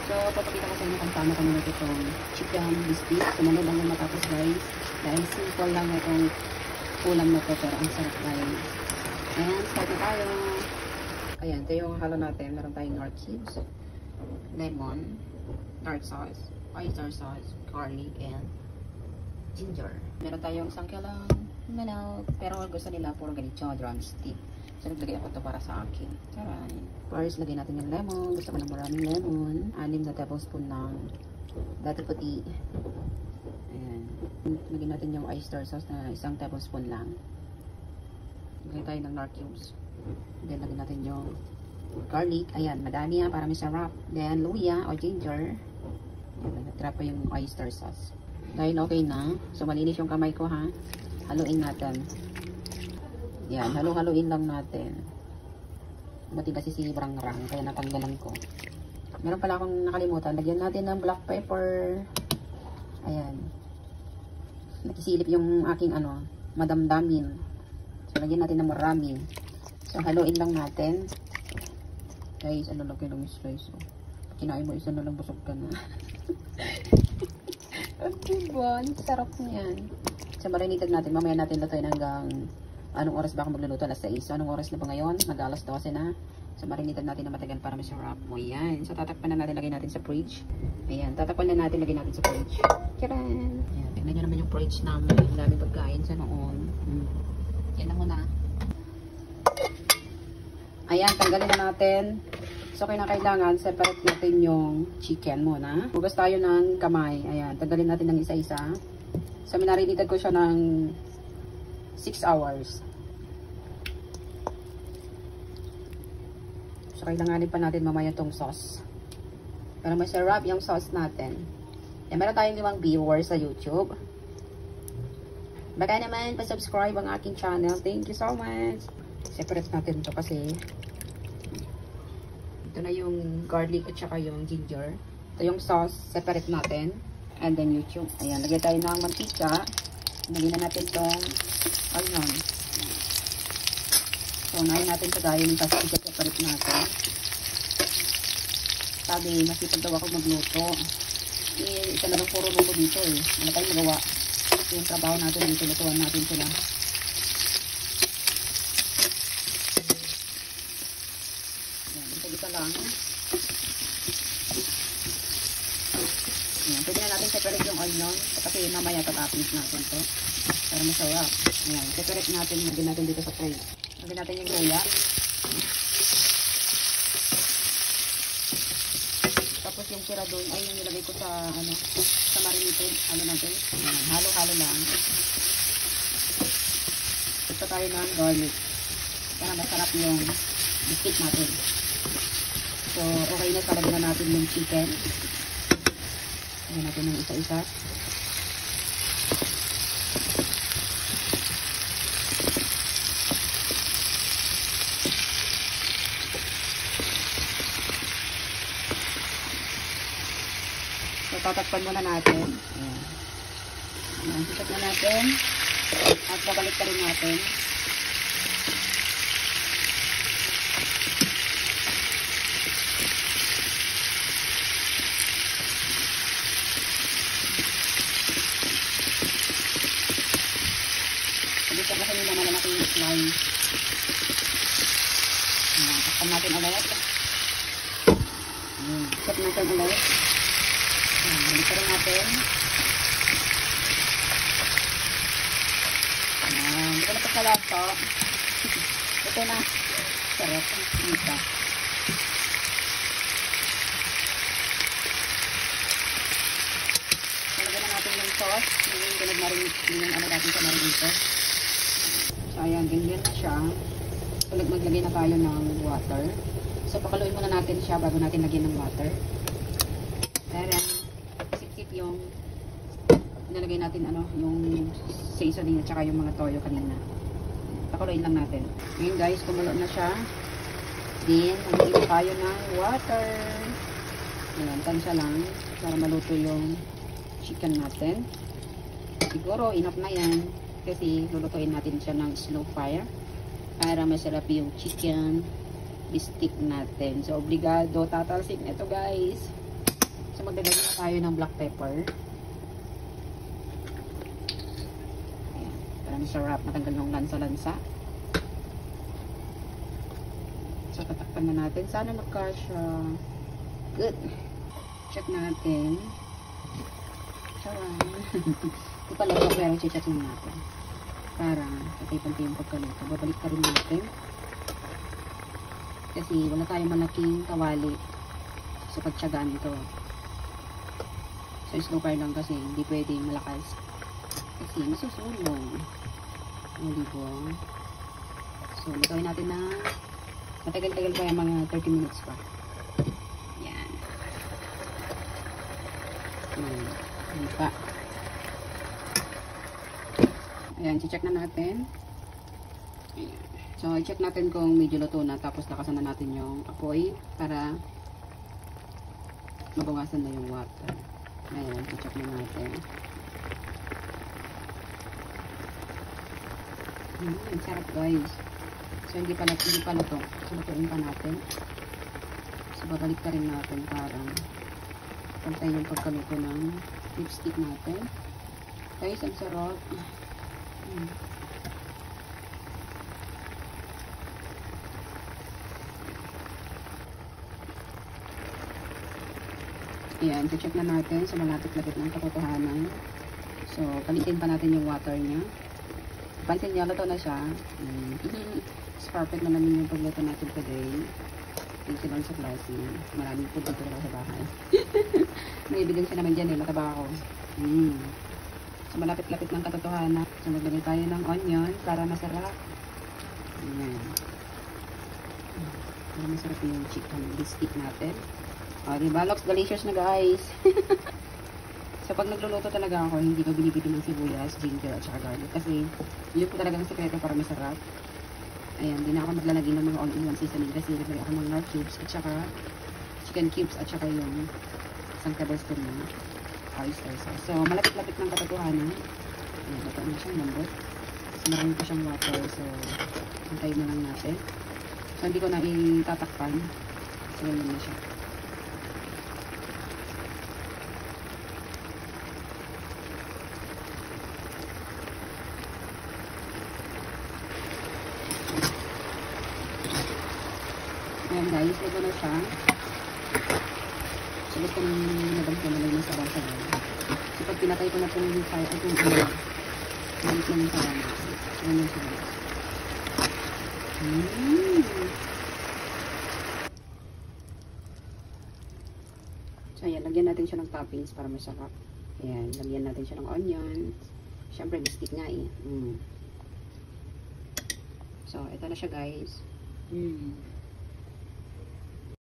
So, papakita ko sa inyo kung paano kami natin itong chicken biscuit. Sumunod lang yung matapos guys. Dahil simple lang itong ulam na to, pero ang sarap guys. Ayan, start na tayo. Ayan, ito yung halo natin. Meron tayong nor cubes, lemon, tart sauce, oyster sauce, garlic, and ginger. Meron tayong isang kilong manok, pero gusto nila puro ganito, drumstick. So, naglagay ako ito para sa akin. Taray. First, lagay natin yung lemon. Gusto ko ng maraming lemon. 6 na tablespoon ng dati puti. Ayan. Lagay natin yung oyster sauce na 1 tablespoon lang. Lagay tayo ng nor cubes. Then, lagay natin yung garlic. Ayan, madami yan para masarap. Then, luya o ginger. Ayan, natrap pa yung oyster sauce. Dahil okay na. So, malinis yung kamay ko ha. Haluin natin. Yan, halo-haloin lang natin. Buti kasi sobrang rang, kaya natanggalan ko. Meron pala akong nakalimutan. Lagyan natin ng black pepper. Ayan. Nakisilip yung aking madamdamin. So, lagyan natin ng marami. So, haluin lang natin. Guys, lagyan ng slice. Oh. Kinain mo isa na lang, busog ka na. Diba? Sarap niyan. So, marinitan natin. Mamaya natin lutuin hanggang anong oras ba ako magluluto? Alas 6. So, anong oras na ba ngayon? Mag-alas 12 na. So, marinitan natin na matagal para masarap mo. Ayan. So, tatakpan na natin. Lagay natin sa fridge. Ayan. Tatakpan na natin. Lagay natin sa fridge. Tcharan! Ayan. Tignan nyo naman yung fridge namin. Dami pagkain sa noon. Yan na muna. Ayan. Tanggalin na natin. So, kailangan separate natin yung chicken muna. Hugas tayo ng kamay. Ayan. Tanggalin natin ng isa-isa. So, minarinitan ko siya ng 6 hours. So, kailanganin pa natin mamaya itong sauce. Para masarap yung sauce natin. Yan, meron tayong 5 viewers sa YouTube. Baka naman, pa-subscribe ang aking channel. Thank you so much. Separate natin ito kasi ito na yung garlic at saka yung ginger. Ito yung sauce. Separate natin. And then YouTube. Ayan, lagyan tayo ng mantika. Lagyan na natin itong onion. So, unahin natin sa gayon yung kasi separate natin. Sabi, masipag daw ako magluto. Isa na lang puro luto dito eh. Wala tayong magawa. Yung trabaho natin dito, lutuan natin sila. Ayan, isa lang. Ayan, pwede na natin separate yung onion. Kasi mamaya tatapis natin to. Para masarap. Ayan, separate natin. Lagyan natin dito sa tray. Lagyan natin yung luya. Tapos yung sira doon ay yung nilagay ko sa sa marinated. Natin. Ayan, halo-halo lang. Ito tayo ng garlic. Para masarap yung biscuit natin. So, okay na. Talagyan na natin yung chicken. Lagyan natin ng isa-isa. So, tatakpan muna natin. Ayan. Ayan, sikat na natin. At babalik pa rin natin. Pagkita kasi nila malalaki yung slime. Ayan, takpan natin ulit. Ayan, sikat natin ulit. Balik pa rin natin. Ayan. Hindi ko na pagkalasa. Ito na. Sarap. Ito. Talagyan na natin yung sauce. Yung pinag-marinate. Yung natin sa marinate. So, ayan. Ganyan na siya. Maglagay na tayo ng water. So, pakaluin muna natin siya bago natin lagyan ng water. Para yung nilagay natin yung seasoning at saka yung mga toyo kanina. Pakuluin lang natin. Ngayon guys, kumulo na siya. Then, magiging tayo ng water. Ayan, tansya lang para maluto yung chicken natin. Siguro, enough na yan. Kasi lulutuin natin siya ng slow fire para masarap yung chicken biscuit natin. So, obligado tatalsik na ito guys. So, magdagdag na tayo ng black pepper. Ayan. Parang sarap. Natanggal yung lansa-lansa. So, tatakpan na natin. Sana magkasya. Good. Check natin. Charan. Ito pala ito, pero check natin. Para patay-pantay yung pagkaluto. Babalik ka rin natin. Kasi wala tayong malaking kawali sa pagtsagaan ito. So, slow fire lang kasi hindi pwedeng malakas. Kasi masusunog. Diba? So, gawin natin na matagal-tagal pa yung mga 30 minutes pa. Yan. Yan pa. Ayan, check na natin. Ayan. So, i-check natin kung medyo luto na. Tapos, lakasan na natin yung apoy para mabawasan na yung water. Ayan, i-check na natin. Sarap guys. So, hindi pa luto. So, lutuin pa natin. So, babalik ka rin natin para pantay yung pagkaluto ng lipstick natin. Guys, ang sarap. Ayan, check na natin sa malapit-lapit ng katotohanan. So, palitin pa natin yung water niya. Pansin niya, luto na siya. Perfect na namin yung pagluto natin today. Thank you lang sa klase. Maraming food dito sa bahay. May evidence naman dyan eh, mataba ako. So, malapit-lapit ng katotohanan. So, maglagay tayo ng onion para masarap. Ayan. Para masarap yung chicken biscuit natin. O, diba? Looks delicious na guys. So, pag nagluluto talaga ako, hindi ko binibili ng sibuyas, ginger, at saka garlic. Kasi, yun po talaga ang sekreto para masarap. Ayan, di na ako maglalagay ng mga all-in-one seasoning kasi naglagay ako ng nor cubes at saka chicken cubes at saka yung isang tablespoon ng oyster sauce. So, malapit-lapit ng katotohanan. Ayan, ito na siyang lambot. So, marami pa siyang water. So, antayin na lang natin. So, hindi ko na itatakpan. So, ganyan na siya. Ayan guys, ito na siya. So, gusto nang nabang ko na lang yung sabaw-sabaw. So, pag pinatay ko na po yung fire, at yung malit na yung sabaw natin. So, ganyan siya guys. So, ayan, lagyan natin siya ng toppings para masarap. Ayan, lagyan natin siya ng onions. Siyempre, biscuit nga eh. So, ito na siya guys.